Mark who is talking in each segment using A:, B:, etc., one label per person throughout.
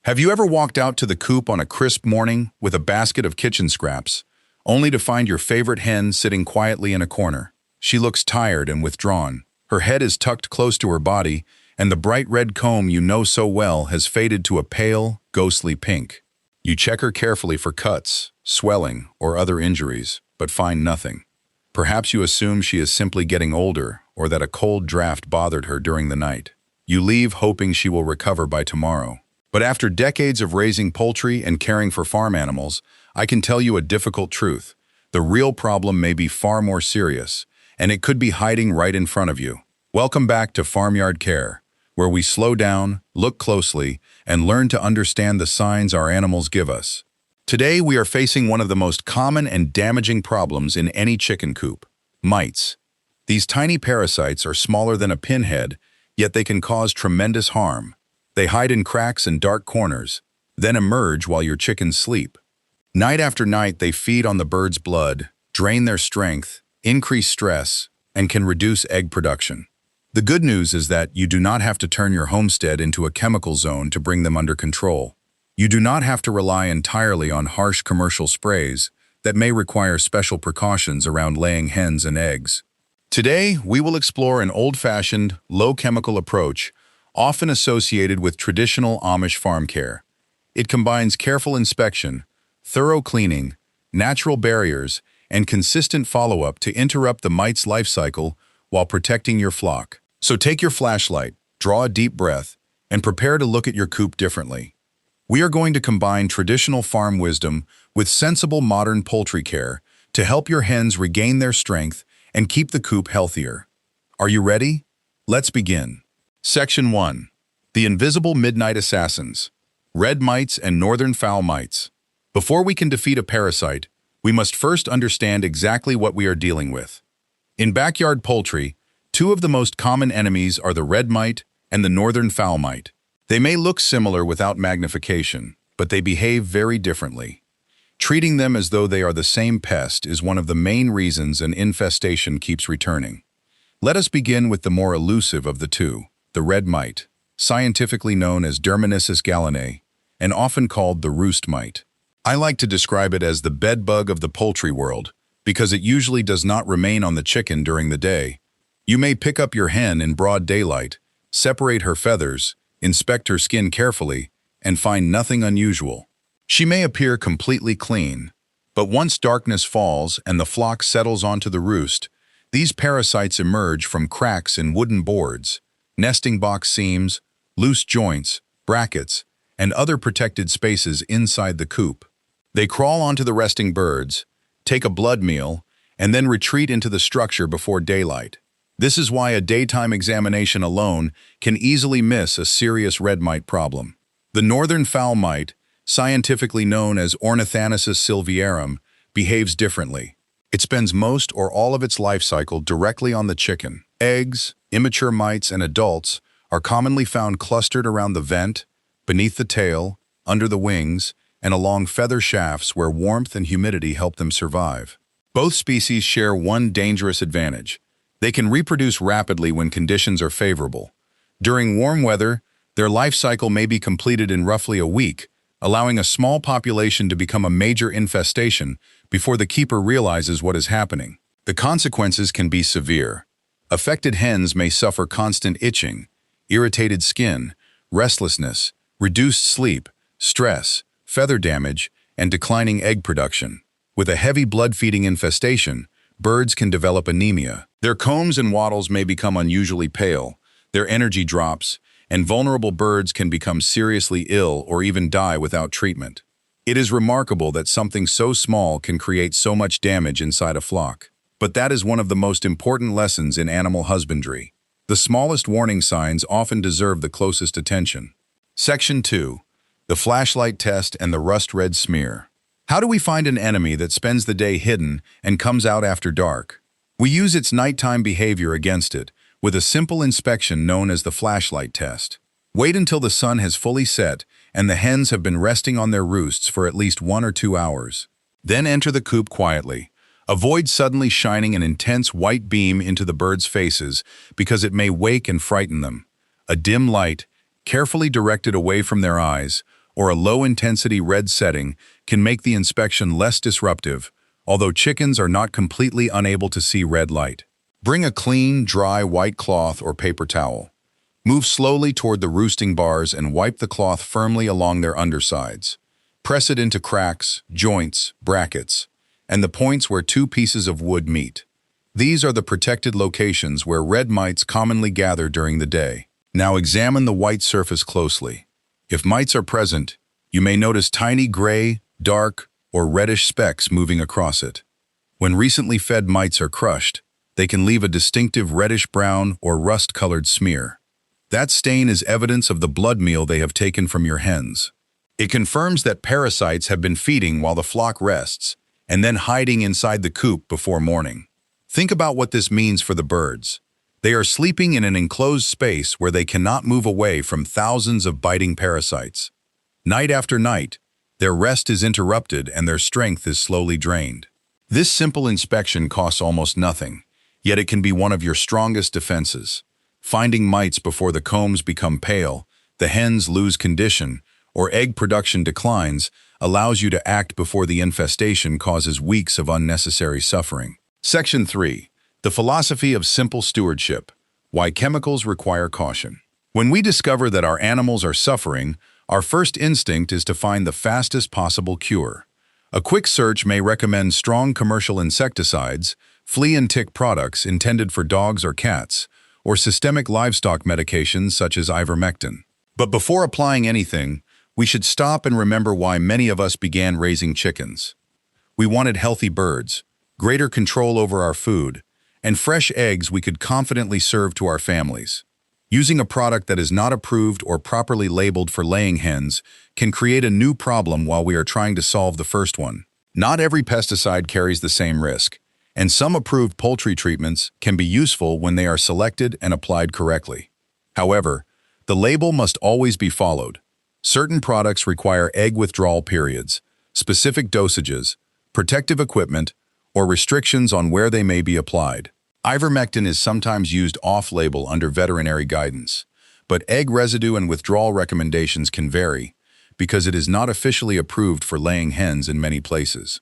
A: Have you ever walked out to the coop on a crisp morning with a basket of kitchen scraps, only to find your favorite hen sitting quietly in a corner? She looks tired and withdrawn. Her head is tucked close to her body, and the bright red comb you know so well has faded to a pale, ghostly pink. You check her carefully for cuts, swelling, or other injuries, but find nothing. Perhaps you assume she is simply getting older or that a cold draft bothered her during the night. You leave hoping she will recover by tomorrow. But after decades of raising poultry and caring for farm animals, I can tell you a difficult truth. The real problem may be far more serious, and it could be hiding right in front of you. Welcome back to Farmyard Care, where we slow down, look closely, and learn to understand the signs our animals give us. Today, we are facing one of the most common and damaging problems in any chicken coop: mites. These tiny parasites are smaller than a pinhead, yet they can cause tremendous harm. They hide in cracks and dark corners, then emerge while your chickens sleep. Night after night, they feed on the bird's blood, drain their strength, increase stress, and can reduce egg production. The good news is that you do not have to turn your homestead into a chemical zone to bring them under control. You do not have to rely entirely on harsh commercial sprays that may require special precautions around laying hens and eggs. Today, we will explore an old-fashioned, low-chemical approach often associated with traditional Amish farm care. It combines careful inspection, thorough cleaning, natural barriers, and consistent follow-up to interrupt the mite's life cycle while protecting your flock. So take your flashlight, draw a deep breath, and prepare to look at your coop differently. We are going to combine traditional farm wisdom with sensible modern poultry care to help your hens regain their strength and keep the coop healthier. Are you ready? Let's begin. Section 1. The Invisible Midnight Assassins. Red mites and northern fowl mites. Before we can defeat a parasite, we must first understand exactly what we are dealing with. In backyard poultry, two of the most common enemies are the red mite and the northern fowl mite. They may look similar without magnification, but they behave very differently. Treating them as though they are the same pest is one of the main reasons an infestation keeps returning. Let us begin with the more elusive of the two, the red mite, scientifically known as Dermanisis gallinae, and often called the roost mite. I like to describe it as the bedbug of the poultry world because it usually does not remain on the chicken during the day. You may pick up your hen in broad daylight, separate her feathers, inspect her skin carefully, and find nothing unusual. She may appear completely clean, but once darkness falls and the flock settles onto the roost, these parasites emerge from cracks in wooden boards, nesting box seams, loose joints, brackets, and other protected spaces inside the coop. They crawl onto the resting birds, take a blood meal, and then retreat into the structure before daylight. This is why a daytime examination alone can easily miss a serious red mite problem. The northern fowl mite, scientifically known as Ornithanasis sylviarum, behaves differently. It spends most or all of its life cycle directly on the chicken. Eggs, immature mites, and adults are commonly found clustered around the vent, beneath the tail, under the wings, and along feather shafts where warmth and humidity help them survive. Both species share one dangerous advantage. They can reproduce rapidly when conditions are favorable. During warm weather, their life cycle may be completed in roughly a week, allowing a small population to become a major infestation before the keeper realizes what is happening. The consequences can be severe. Affected hens may suffer constant itching, irritated skin, restlessness, reduced sleep, stress, feather damage, and declining egg production. With a heavy blood-feeding infestation, birds can develop anemia. Their combs and wattles may become unusually pale, their energy drops, and vulnerable birds can become seriously ill or even die without treatment. It is remarkable that something so small can create so much damage inside a flock. But that is one of the most important lessons in animal husbandry. The smallest warning signs often deserve the closest attention. Section 2. The Flashlight Test and the Rust Red Smear. How do we find an enemy that spends the day hidden and comes out after dark? We use its nighttime behavior against it with a simple inspection known as the flashlight test. Wait until the sun has fully set and the hens have been resting on their roosts for at least 1 or 2 hours. Then enter the coop quietly. Avoid suddenly shining an intense white beam into the birds' faces because it may wake and frighten them. A dim light, carefully directed away from their eyes, or a low-intensity red setting can make the inspection less disruptive, although chickens are not completely unable to see red light. Bring a clean, dry white cloth or paper towel. Move slowly toward the roosting bars and wipe the cloth firmly along their undersides. Press it into cracks, joints, brackets, and the points where two pieces of wood meet. These are the protected locations where red mites commonly gather during the day. Now examine the white surface closely. If mites are present, you may notice tiny gray, dark, or reddish specks moving across it. When recently fed mites are crushed, they can leave a distinctive reddish-brown or rust-colored smear. That stain is evidence of the blood meal they have taken from your hens. It confirms that parasites have been feeding while the flock rests, and then hiding inside the coop before morning. Think about what this means for the birds. They are sleeping in an enclosed space where they cannot move away from thousands of biting parasites. Night after night, their rest is interrupted and their strength is slowly drained. This simple inspection costs almost nothing, yet it can be one of your strongest defenses. Finding mites before the combs become pale, the hens lose condition, or egg production declines allows you to act before the infestation causes weeks of unnecessary suffering. Section 3. The philosophy of simple stewardship. Why chemicals require caution. When we discover that our animals are suffering, our first instinct is to find the fastest possible cure. A quick search may recommend strong commercial insecticides, flea and tick products intended for dogs or cats, or systemic livestock medications such as ivermectin. But before applying anything, we should stop and remember why many of us began raising chickens. We wanted healthy birds, greater control over our food, and fresh eggs we could confidently serve to our families. Using a product that is not approved or properly labeled for laying hens can create a new problem while we are trying to solve the first one. Not every pesticide carries the same risk, and some approved poultry treatments can be useful when they are selected and applied correctly. However, the label must always be followed. Certain products require egg withdrawal periods, specific dosages, protective equipment, or restrictions on where they may be applied. Ivermectin is sometimes used off-label under veterinary guidance, but egg residue and withdrawal recommendations can vary because it is not officially approved for laying hens in many places.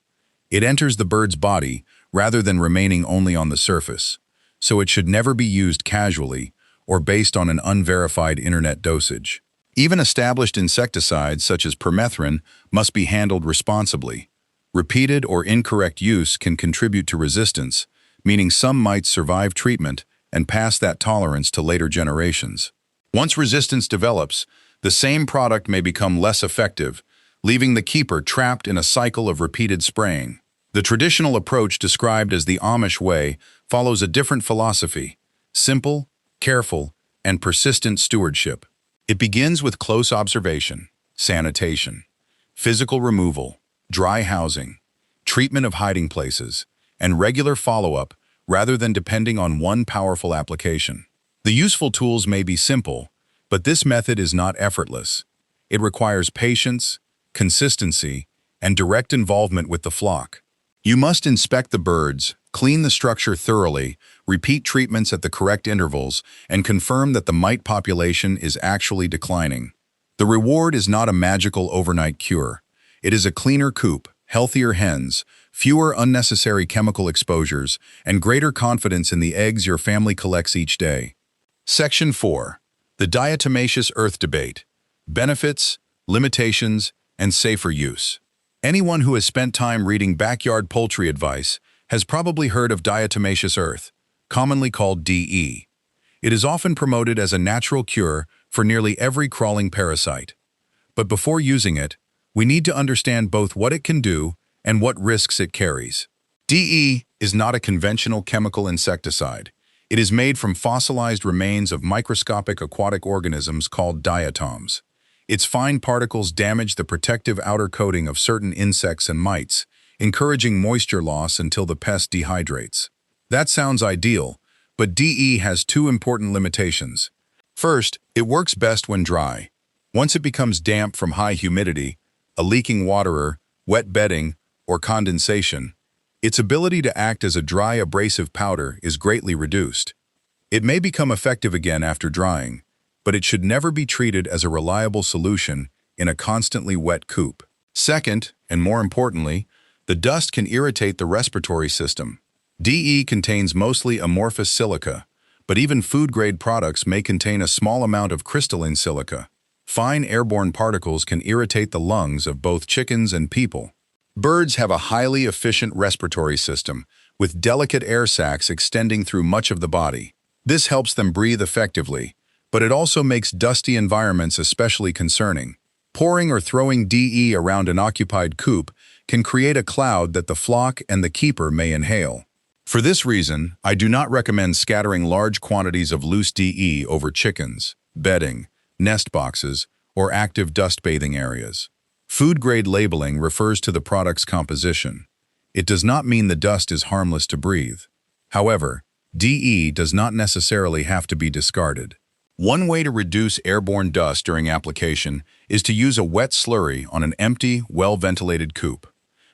A: It enters the bird's body rather than remaining only on the surface, so it should never be used casually or based on an unverified internet dosage. Even established insecticides such as permethrin must be handled responsibly. Repeated or incorrect use can contribute to resistance, meaning some might survive treatment and pass that tolerance to later generations. Once resistance develops, the same product may become less effective, leaving the keeper trapped in a cycle of repeated spraying. The traditional approach described as the Amish way follows a different philosophy: simple, careful, and persistent stewardship. It begins with close observation, sanitation, physical removal, dry housing, treatment of hiding places, and regular follow-up rather than depending on one powerful application. The useful tools may be simple, but this method is not effortless. It requires patience, consistency, and direct involvement with the flock. You must inspect the birds, clean the structure thoroughly, repeat treatments at the correct intervals, and confirm that the mite population is actually declining. The reward is not a magical overnight cure. It is a cleaner coop, healthier hens, fewer unnecessary chemical exposures, and greater confidence in the eggs your family collects each day. Section 4. The diatomaceous earth debate: benefits, limitations, and safer use. Anyone who has spent time reading backyard poultry advice has probably heard of diatomaceous earth, commonly called DE. It is often promoted as a natural cure for nearly every crawling parasite. But before using it, we need to understand both what it can do and what risks it carries. DE is not a conventional chemical insecticide. It is made from fossilized remains of microscopic aquatic organisms called diatoms. Its fine particles damage the protective outer coating of certain insects and mites, encouraging moisture loss until the pest dehydrates. That sounds ideal, but DE has two important limitations. First, it works best when dry. Once it becomes damp from high humidity, a leaking waterer, wet bedding, or condensation, its ability to act as a dry abrasive powder is greatly reduced. It may become effective again after drying, but it should never be treated as a reliable solution, in a constantly wet coop. Second, and more importantly, the dust can irritate the respiratory system. DE contains mostly amorphous silica, but even food-grade products may contain a small amount of crystalline silica. Fine airborne particles can irritate the lungs of both chickens and people. Birds have a highly efficient respiratory system, with delicate air sacs extending through much of the body. This helps them breathe effectively, but it also makes dusty environments especially concerning. Pouring or throwing DE around an occupied coop can create a cloud that the flock and the keeper may inhale. For this reason, I do not recommend scattering large quantities of loose DE over chickens, bedding, nest boxes, or active dust bathing areas. Food-grade labeling refers to the product's composition. It does not mean the dust is harmless to breathe. However, DE does not necessarily have to be discarded. One way to reduce airborne dust during application is to use a wet slurry on an empty, well-ventilated coop.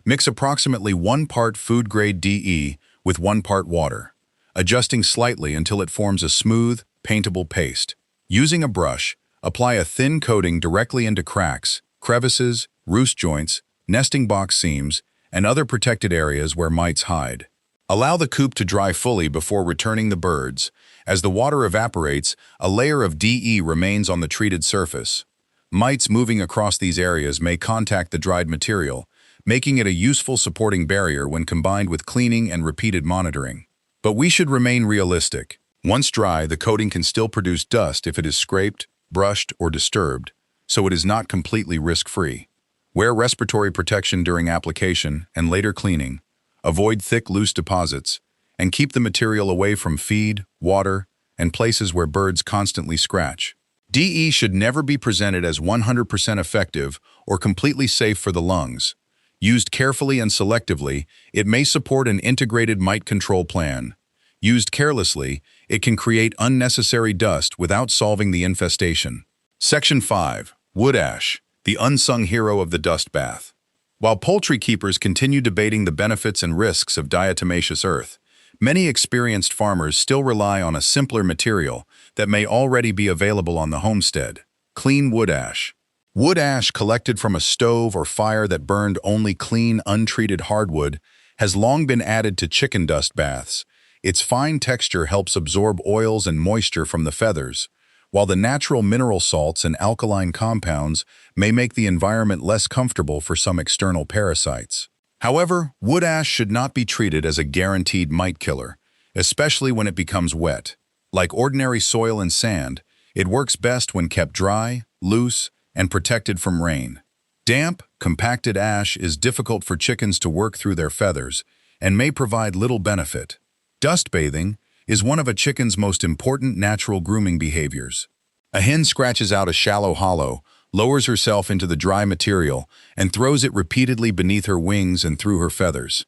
A: Mix approximately 1 part food-grade DE with 1 part water, adjusting slightly until it forms a smooth, paintable paste. Using a brush, apply a thin coating directly into cracks, crevices, roost joints, nesting box seams, and other protected areas where mites hide. Allow the coop to dry fully before returning the birds. As the water evaporates, a layer of DE remains on the treated surface. Mites moving across these areas may contact the dried material, making it a useful supporting barrier when combined with cleaning and repeated monitoring. But we should remain realistic. Once dry, the coating can still produce dust if it is scraped, brushed, or disturbed, so it is not completely risk-free. Wear respiratory protection during application and later cleaning. Avoid thick, loose deposits, and keep the material away from feed, water, and places where birds constantly scratch. DE should never be presented as 100% effective or completely safe for the lungs. Used carefully and selectively, it may support an integrated mite control plan. Used carelessly, it can create unnecessary dust without solving the infestation. Section 5. Wood ash, the unsung hero of the dust bath. While poultry keepers continue debating the benefits and risks of diatomaceous earth, many experienced farmers still rely on a simpler material that may already be available on the homestead: clean wood ash. Wood ash collected from a stove or fire that burned only clean, untreated hardwood has long been added to chicken dust baths. Its fine texture helps absorb oils and moisture from the feathers, while the natural mineral salts and alkaline compounds may make the environment less comfortable for some external parasites. However, wood ash should not be treated as a guaranteed mite killer, especially when it becomes wet. Like ordinary soil and sand, it works best when kept dry, loose, and protected from rain. Damp, compacted ash is difficult for chickens to work through their feathers and may provide little benefit. Dust bathing is one of a chicken's most important natural grooming behaviors. A hen scratches out a shallow hollow, lowers herself into the dry material, and throws it repeatedly beneath her wings and through her feathers.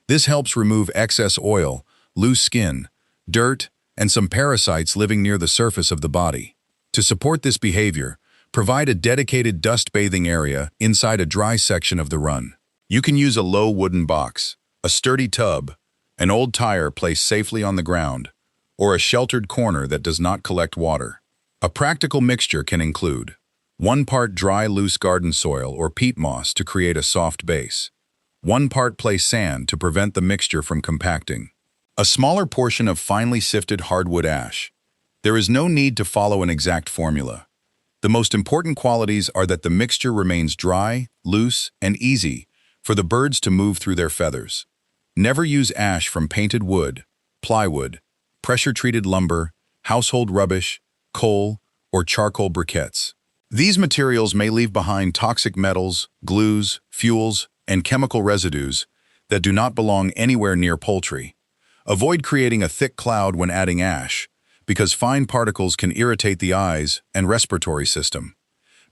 A: This helps remove excess oil, loose skin, dirt, and some parasites living near the surface of the body. To support this behavior, provide a dedicated dust bathing area inside a dry section of the run. You can use a low wooden box, a sturdy tub, an old tire placed safely on the ground, or a sheltered corner that does not collect water. A practical mixture can include 1 part dry, loose garden soil or peat moss to create a soft base, 1 part place sand to prevent the mixture from compacting, a smaller portion of finely sifted hardwood ash. There is no need to follow an exact formula. The most important qualities are that the mixture remains dry, loose, and easy for the birds to move through their feathers. Never use ash from painted wood, plywood, pressure-treated lumber, household rubbish, coal, or charcoal briquettes. These materials may leave behind toxic metals, glues, fuels, and chemical residues that do not belong anywhere near poultry. Avoid creating a thick cloud when adding ash, because fine particles can irritate the eyes and respiratory system.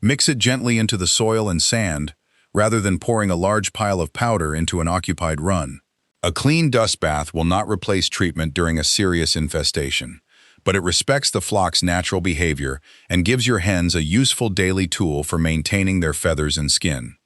A: Mix it gently into the soil and sand, rather than pouring a large pile of powder into an occupied run. A clean dust bath will not replace treatment during a serious infestation, but it respects the flock's natural behavior and gives your hens a useful daily tool for maintaining their feathers and skin.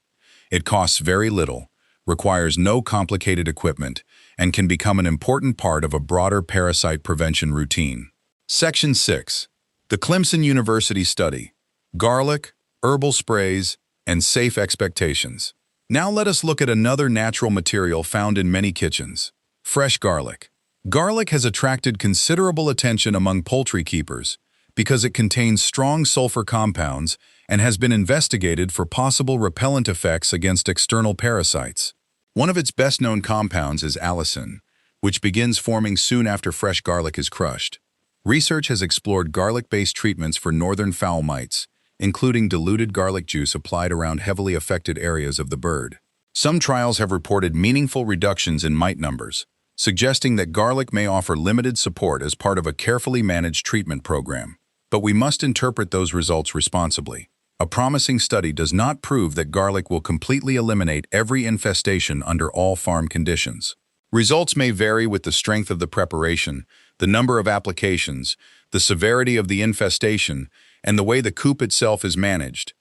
A: It costs very little, requires no complicated equipment, and can become an important part of a broader parasite prevention routine. Section 6. The Clemson University Study: Garlic, Herbal Sprays, and safe expectations. Now let us look at another natural material found in many kitchens: fresh garlic. Garlic has attracted considerable attention among poultry keepers because it contains strong sulfur compounds and has been investigated for possible repellent effects against external parasites. One of its best-known compounds is allicin, which begins forming soon after fresh garlic is crushed. Research has explored garlic-based treatments for northern fowl mites, including diluted garlic juice applied around heavily affected areas of the bird. Some trials have reported meaningful reductions in mite numbers, suggesting that garlic may offer limited support as part of a carefully managed treatment program. But we must interpret those results responsibly. A promising study does not prove that garlic will completely eliminate every infestation under all farm conditions. Results may vary with the strength of the preparation, the number of applications, the severity of the infestation, and the way the coop itself is managed.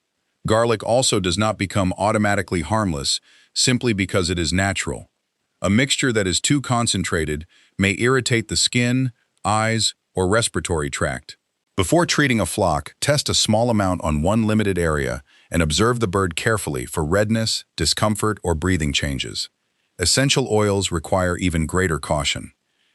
A: Garlic also does not become automatically harmless simply because it is natural. A mixture that is too concentrated may irritate the skin, eyes, or respiratory tract. Before treating a flock, test a small amount on one limited area and observe the bird carefully for redness, discomfort, or breathing changes. Essential oils require even greater caution.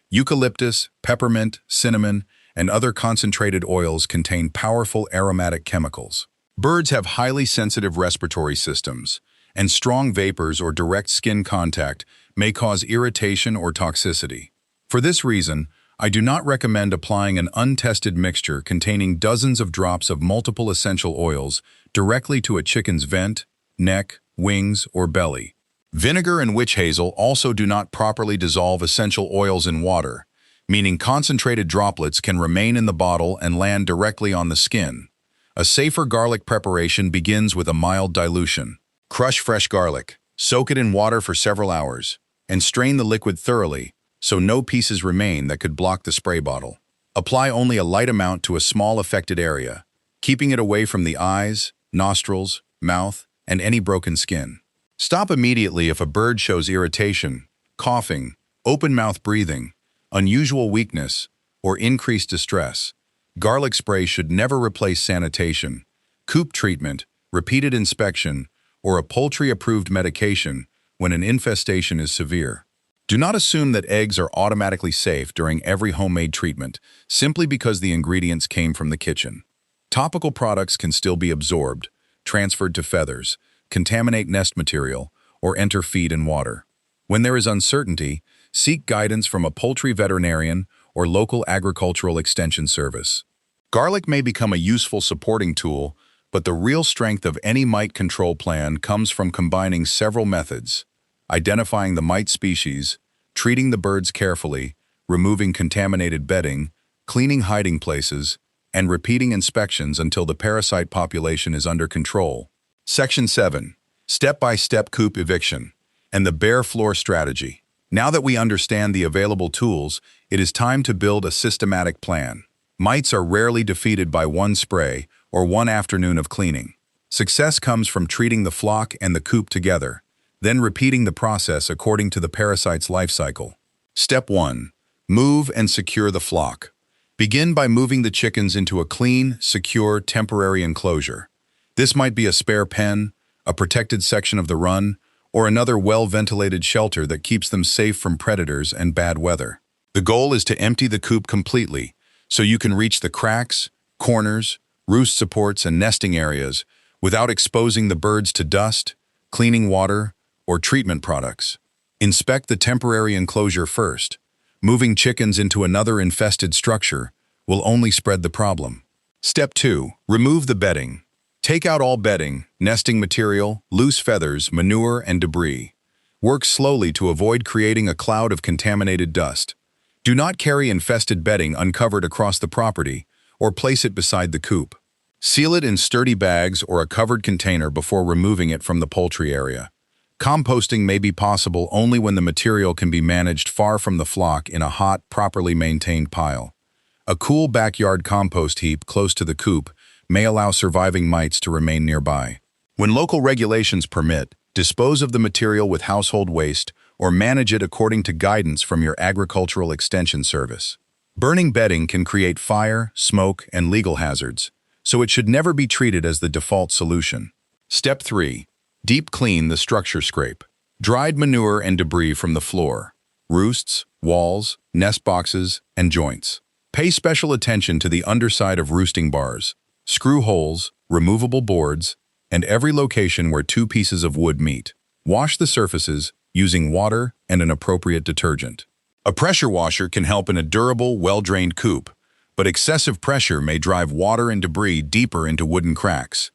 A: Eucalyptus, peppermint, cinnamon, and other concentrated oils contain powerful aromatic chemicals. Birds have highly sensitive respiratory systems, and strong vapors or direct skin contact may cause irritation or toxicity. For this reason, I do not recommend applying an untested mixture containing dozens of drops of multiple essential oils directly to a chicken's vent, neck, wings, or belly. Vinegar and witch hazel also do not properly dissolve essential oils in water, meaning concentrated droplets can remain in the bottle and land directly on the skin. A safer garlic preparation begins with a mild dilution. Crush fresh garlic, soak it in water for several hours, and strain the liquid thoroughly so no pieces remain that could block the spray bottle. Apply only a light amount to a small affected area, keeping it away from the eyes, nostrils, mouth, and any broken skin. Stop immediately if a bird shows irritation, coughing, open-mouth breathing, unusual weakness, or increased distress. Garlic spray should never replace sanitation, coop treatment, repeated inspection, or a poultry-approved medication when an infestation is severe. Do not assume that eggs are automatically safe during every homemade treatment simply because the ingredients came from the kitchen. Topical products can still be absorbed, transferred to feathers, contaminate nest material, or enter feed and water. When there is uncertainty, seek guidance from a poultry veterinarian or local agricultural extension service. Garlic may become a useful supporting tool, but the real strength of any mite control plan comes from combining several methods: identifying the mite species, treating the birds carefully, removing contaminated bedding, cleaning hiding places, and repeating inspections until the parasite population is under control. Section 7. Step-by-step coop eviction and the bare floor strategy. Now that we understand the available tools, it is time to build a systematic plan. Mites are rarely defeated by one spray or one afternoon of cleaning. Success comes from treating the flock and the coop together, then repeating the process according to the parasite's life cycle. Step 1. Move and secure the flock. Begin by moving the chickens into a clean, secure, temporary enclosure. This might be a spare pen, a protected section of the run, or another well-ventilated shelter that keeps them safe from predators and bad weather. The goal is to empty the coop completely, so you can reach the cracks, corners, roost supports, and nesting areas without exposing the birds to dust, cleaning water, or treatment products. Inspect the temporary enclosure first. Moving chickens into another infested structure will only spread the problem. Step 2. Remove the bedding. Take out all bedding, nesting material, loose feathers, manure, and debris. Work slowly to avoid creating a cloud of contaminated dust. Do not carry infested bedding uncovered across the property or place it beside the coop. Seal it in sturdy bags or a covered container before removing it from the poultry area. Composting may be possible only when the material can be managed far from the flock in a hot, properly maintained pile. A cool backyard compost heap close to the coop may allow surviving mites to remain nearby. When local regulations permit, dispose of the material with household waste or manage it according to guidance from your agricultural extension service. Burning bedding can create fire, smoke, and legal hazards, so it should never be treated as the default solution. Step 3. Deep clean the structure scrape. Dried manure and debris from the floor, roosts, walls, nest boxes, and joints. Pay special attention to the underside of roosting bars, screw holes, removable boards, and every location where two pieces of wood meet. Wash the surfaces using water and an appropriate detergent. A pressure washer can help in a durable, well-drained coop, but excessive pressure may drive water and debris deeper into wooden cracks.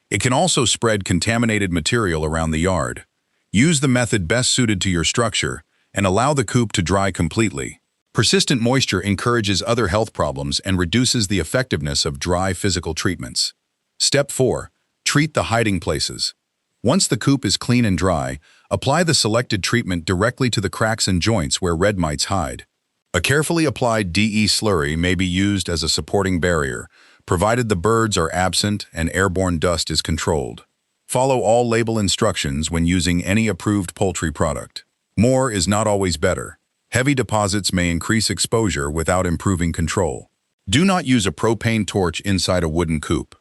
A: It can also spread contaminated material around the yard. Use the method best suited to your structure and allow the coop to dry completely. Persistent moisture encourages other health problems and reduces the effectiveness of dry physical treatments. Step 4. Treat the hiding places. Once the coop is clean and dry, apply the selected treatment directly to the cracks and joints where red mites hide. A carefully applied DE slurry may be used as a supporting barrier, provided the birds are absent and airborne dust is controlled. Follow all label instructions when using any approved poultry product. More is not always better. Heavy deposits may increase exposure without improving control. Do not use a propane torch inside a wooden coop.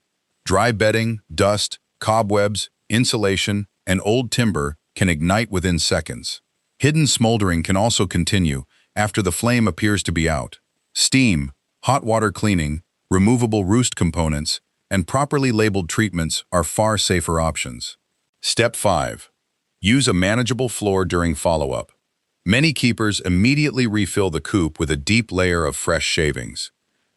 A: Dry bedding, dust, cobwebs, insulation, and old timber can ignite within seconds. Hidden smoldering can also continue after the flame appears to be out. Steam, hot water cleaning, removable roost components, and properly labeled treatments are far safer options. Step 5. Use a manageable floor during follow-up. Many keepers immediately refill the coop with a deep layer of fresh shavings.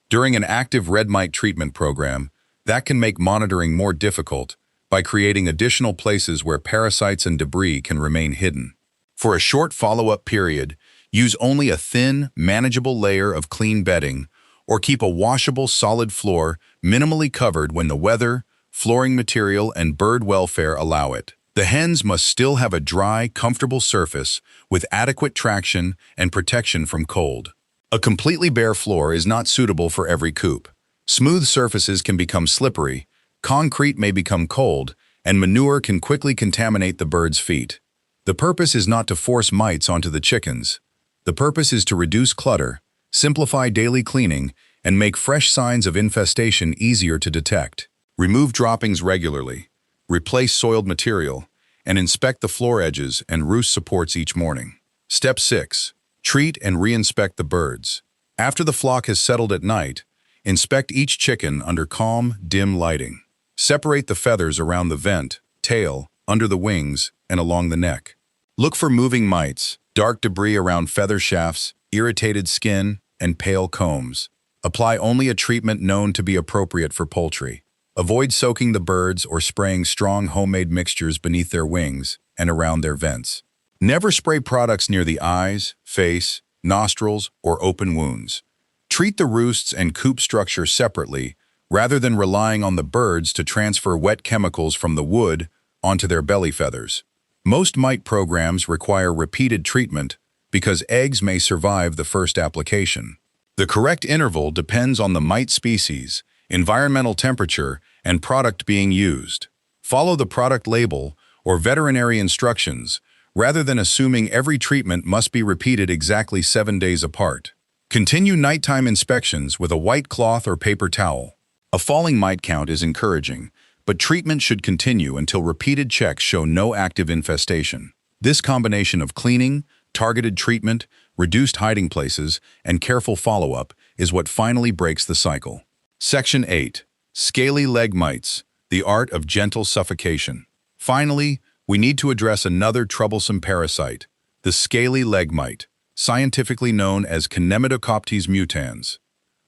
A: During an active red mite treatment program, that can make monitoring more difficult by creating additional places where parasites and debris can remain hidden. For a short follow-up period, use only a thin, manageable layer of clean bedding or keep a washable solid floor minimally covered when the weather, flooring material, and bird welfare allow it. The hens must still have a dry, comfortable surface with adequate traction and protection from cold. A completely bare floor is not suitable for every coop. Smooth surfaces can become slippery, concrete may become cold, and manure can quickly contaminate the birds' feet. The purpose is not to force mites onto the chickens. The purpose is to reduce clutter, simplify daily cleaning, and make fresh signs of infestation easier to detect. Remove droppings regularly, replace soiled material, and inspect the floor edges and roost supports each morning. Step 6. Treat and re-inspect the birds. After the flock has settled at night, inspect each chicken under calm, dim lighting. Separate the feathers around the vent, tail, under the wings, and along the neck. Look for moving mites, dark debris around feather shafts, irritated skin, and pale combs. Apply only a treatment known to be appropriate for poultry. Avoid soaking the birds or spraying strong homemade mixtures beneath their wings and around their vents. Never spray products near the eyes, face, nostrils, or open wounds. Treat the roosts and coop structure separately rather than relying on the birds to transfer wet chemicals from the wood onto their belly feathers. Most mite programs require repeated treatment because eggs may survive the first application. The correct interval depends on the mite species, environmental temperature, and product being used. Follow the product label or veterinary instructions rather than assuming every treatment must be repeated exactly 7 days apart. Continue nighttime inspections with a white cloth or paper towel. A falling mite count is encouraging, but treatment should continue until repeated checks show no active infestation. This combination of cleaning, targeted treatment, reduced hiding places, and careful follow-up is what finally breaks the cycle. Section 8. Scaly leg mites, the art of gentle suffocation. Finally, we need to address another troublesome parasite, the scaly leg mite, scientifically known as Nematocopptes mutans.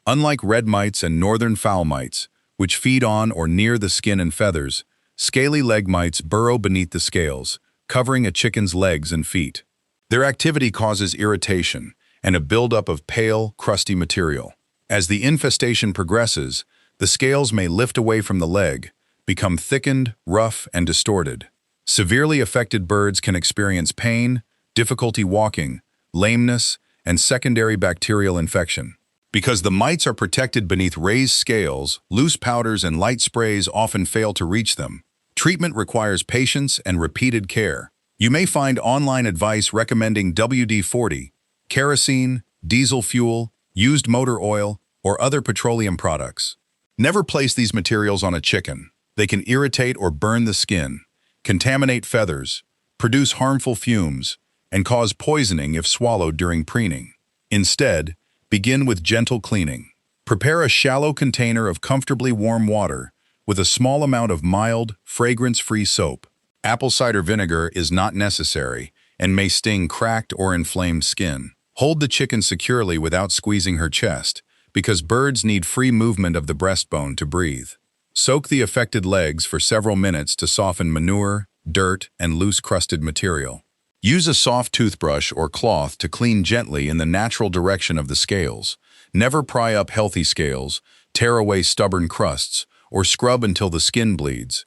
A: Unlike red mites and northern fowl mites, which feed on or near the skin and feathers, scaly leg mites burrow beneath the scales, covering a chicken's legs and feet. Their activity causes irritation and a buildup of pale, crusty material. As the infestation progresses, the scales may lift away from the leg, become thickened, rough, and distorted. Severely affected birds can experience pain, difficulty walking, lameness, and secondary bacterial infection. Because the mites are protected beneath raised scales, loose powders and light sprays often fail to reach them. Treatment requires patience and repeated care. You may find online advice recommending WD-40, kerosene, diesel fuel, used motor oil, or other petroleum products. Never place these materials on a chicken. They can irritate or burn the skin, contaminate feathers, produce harmful fumes, and cause poisoning if swallowed during preening. Instead, begin with gentle cleaning. Prepare a shallow container of comfortably warm water with a small amount of mild, fragrance-free soap. Apple cider vinegar is not necessary and may sting cracked or inflamed skin. Hold the chicken securely without squeezing her chest, because birds need free movement of the breastbone to breathe. Soak the affected legs for several minutes to soften manure, dirt, and loose-crusted material. Use a soft toothbrush or cloth to clean gently in the natural direction of the scales. Never pry up healthy scales, tear away stubborn crusts, or scrub until the skin bleeds.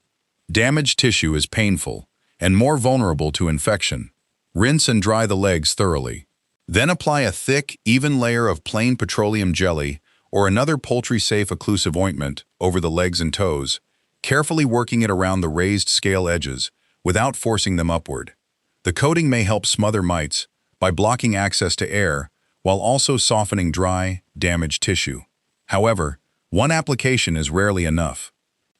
A: Damaged tissue is painful and more vulnerable to infection. Rinse and dry the legs thoroughly. Then apply a thick, even layer of plain petroleum jelly or another poultry-safe occlusive ointment over the legs and toes, carefully working it around the raised scale edges without forcing them upward. The coating may help smother mites by blocking access to air while also softening dry, damaged tissue. However, one application is rarely enough.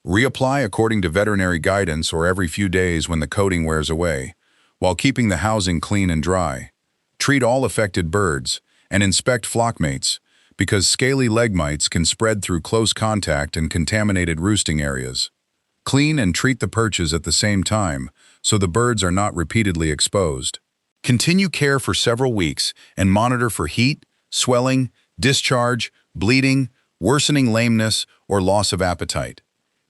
A: Reapply according to veterinary guidance or every few days when the coating wears away, while keeping the housing clean and dry. Treat all affected birds and inspect flock mates, because scaly leg mites can spread through close contact and contaminated roosting areas. Clean and treat the perches at the same time so the birds are not repeatedly exposed. Continue care for several weeks and monitor for heat, swelling, discharge, bleeding, worsening lameness, or loss of appetite.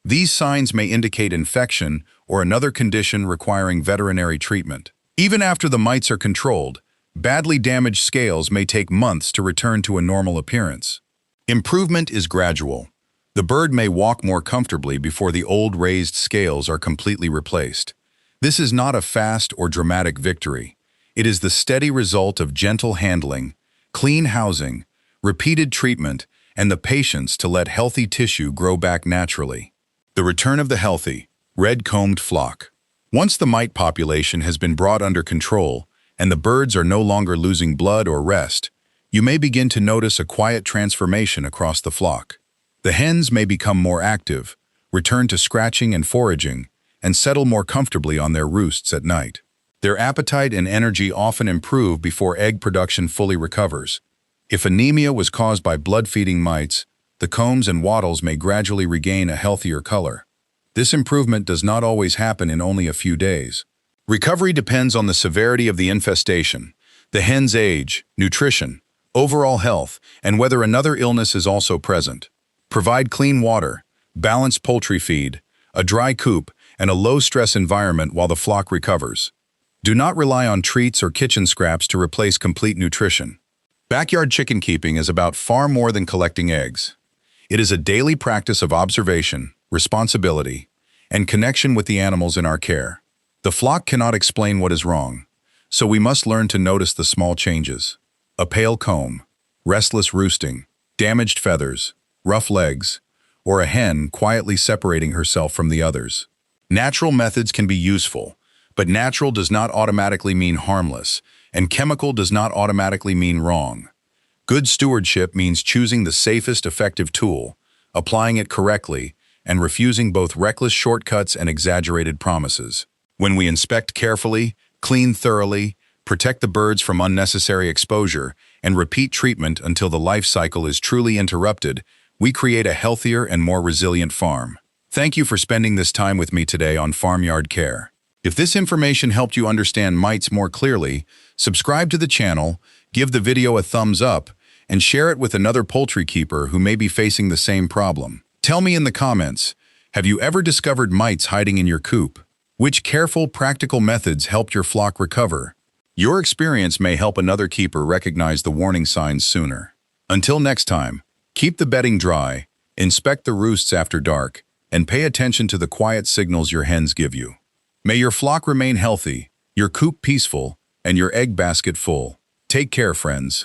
A: These signs may indicate infection or another condition requiring veterinary treatment. Even after the mites are controlled, badly damaged scales may take months to return to a normal appearance. Improvement is gradual. The bird may walk more comfortably before the old raised scales are completely replaced. This is not a fast or dramatic victory. It is the steady result of gentle handling, clean housing, repeated treatment, and the patience to let healthy tissue grow back naturally. The return of the healthy, red-combed flock. Once the mite population has been brought under control and the birds are no longer losing blood or rest, you may begin to notice a quiet transformation across the flock. The hens may become more active, return to scratching and foraging, and settle more comfortably on their roosts at night. Their appetite and energy often improve before egg production fully recovers. If anemia was caused by blood-feeding mites, the combs and wattles may gradually regain a healthier color. This improvement does not always happen in only a few days. Recovery depends on the severity of the infestation, the hen's age, nutrition, overall health, and whether another illness is also present. Provide clean water, balanced poultry feed, a dry coop, and a low-stress environment while the flock recovers. Do not rely on treats or kitchen scraps to replace complete nutrition. Backyard chicken keeping is about far more than collecting eggs. It is a daily practice of observation, responsibility, and connection with the animals in our care. The flock cannot explain what is wrong, so we must learn to notice the small changes. A pale comb, restless roosting, damaged feathers, rough legs, or a hen quietly separating herself from the others. Natural methods can be useful, but natural does not automatically mean harmless, and chemical does not automatically mean wrong. Good stewardship means choosing the safest effective tool, applying it correctly, and refusing both reckless shortcuts and exaggerated promises. When we inspect carefully, clean thoroughly, protect the birds from unnecessary exposure, and repeat treatment until the life cycle is truly interrupted, we create a healthier and more resilient farm. Thank you for spending this time with me today on Farmyard Care. If this information helped you understand mites more clearly, subscribe to the channel, give the video a thumbs up, and share it with another poultry keeper who may be facing the same problem. Tell me in the comments, have you ever discovered mites hiding in your coop? Which careful, practical methods helped your flock recover? Your experience may help another keeper recognize the warning signs sooner. Until next time, keep the bedding dry, inspect the roosts after dark, and pay attention to the quiet signals your hens give you. May your flock remain healthy, your coop peaceful, and your egg basket full. Take care, friends.